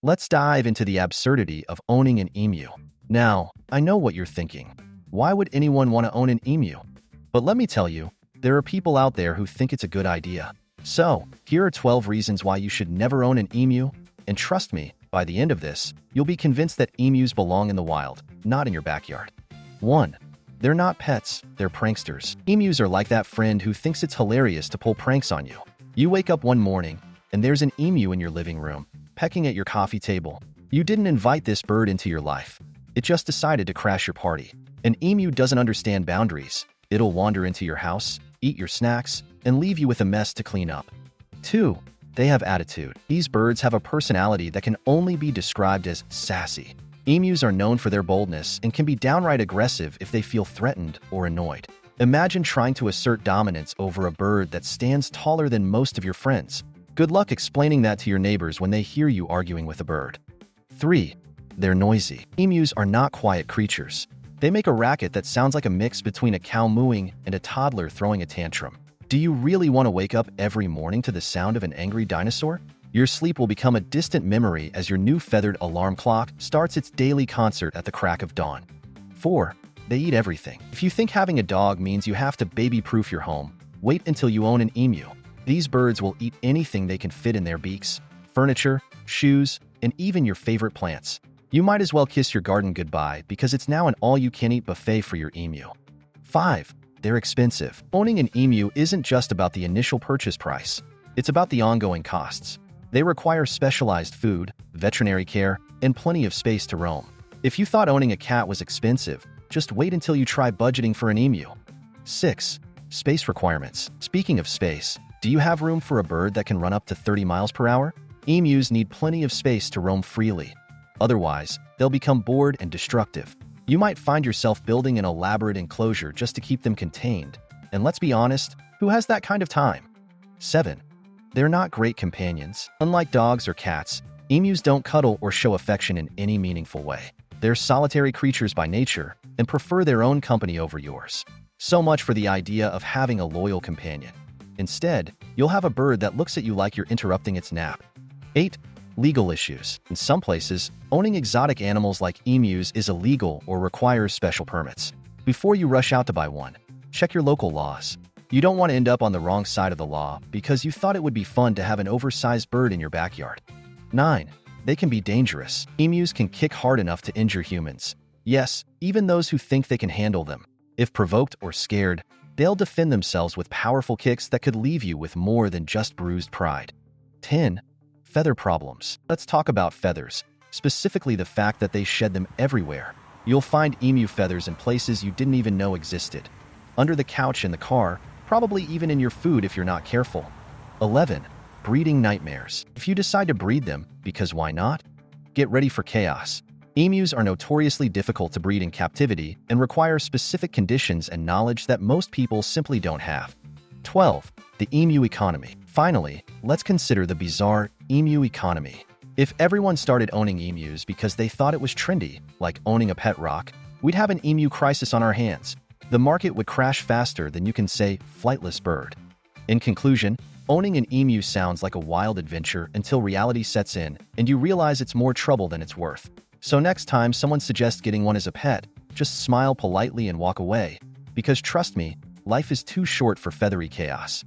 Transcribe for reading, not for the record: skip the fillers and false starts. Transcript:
Let's dive into the absurdity of owning an emu. Now, I know what you're thinking. Why would anyone want to own an emu? But let me tell you, there are people out there who think it's a good idea. So, here are 12 reasons why you should never own an emu, and trust me, by the end of this, you'll be convinced that emus belong in the wild, not in your backyard. 1. They're not pets, they're pranksters. Emus are like that friend who thinks it's hilarious to pull pranks on you. You wake up one morning, and there's an emu in your living room, pecking at your coffee table. You didn't invite this bird into your life. It just decided to crash your party. An emu doesn't understand boundaries. It'll wander into your house, eat your snacks, and leave you with a mess to clean up. 2. They have attitude. These birds have a personality that can only be described as sassy. Emus are known for their boldness and can be downright aggressive if they feel threatened or annoyed. Imagine trying to assert dominance over a bird that stands taller than most of your friends. Good luck explaining that to your neighbors when they hear you arguing with a bird. 3. They're noisy. Emus are not quiet creatures. They make a racket that sounds like a mix between a cow mooing and a toddler throwing a tantrum. Do you really want to wake up every morning to the sound of an angry dinosaur? Your sleep will become a distant memory as your new feathered alarm clock starts its daily concert at the crack of dawn. 4. They eat everything. If you think having a dog means you have to baby-proof your home, wait until you own an emu. These birds will eat anything they can fit in their beaks: furniture, shoes, and even your favorite plants. You might as well kiss your garden goodbye because it's now an all-you-can-eat buffet for your emu. 5. They're expensive. Owning an emu isn't just about the initial purchase price. It's about the ongoing costs. They require specialized food, veterinary care, and plenty of space to roam. If you thought owning a cat was expensive, just wait until you try budgeting for an emu. 6. Space requirements. Speaking of space, do you have room for a bird that can run up to 30 miles per hour? Emus need plenty of space to roam freely. Otherwise, they'll become bored and destructive. You might find yourself building an elaborate enclosure just to keep them contained. And let's be honest, who has that kind of time? 7. They're not great companions. Unlike dogs or cats, emus don't cuddle or show affection in any meaningful way. They're solitary creatures by nature and prefer their own company over yours. So much for the idea of having a loyal companion. Instead, you'll have a bird that looks at you like you're interrupting its nap. 8. Legal issues. In some places, owning exotic animals like emus is illegal or requires special permits. Before you rush out to buy one, check your local laws. You don't want to end up on the wrong side of the law because you thought it would be fun to have an oversized bird in your backyard. 9. They can be dangerous. Emus can kick hard enough to injure humans. Yes, even those who think they can handle them. If provoked or scared, they'll defend themselves with powerful kicks that could leave you with more than just bruised pride. 10. Feather problems. Let's talk about feathers, specifically the fact that they shed them everywhere. You'll find emu feathers in places you didn't even know existed. Under the couch in the car, probably even in your food if you're not careful. 11. Breeding nightmares. If you decide to breed them, because why not? Get ready for chaos. Emus are notoriously difficult to breed in captivity and require specific conditions and knowledge that most people simply don't have. 12. The emu economy. Finally, let's consider the bizarre emu economy. If everyone started owning emus because they thought it was trendy, like owning a pet rock, we'd have an emu crisis on our hands. The market would crash faster than you can say flightless bird. In conclusion, owning an emu sounds like a wild adventure until reality sets in and you realize it's more trouble than it's worth. So next time someone suggests getting one as a pet, just smile politely and walk away. Because trust me, life is too short for feathery chaos.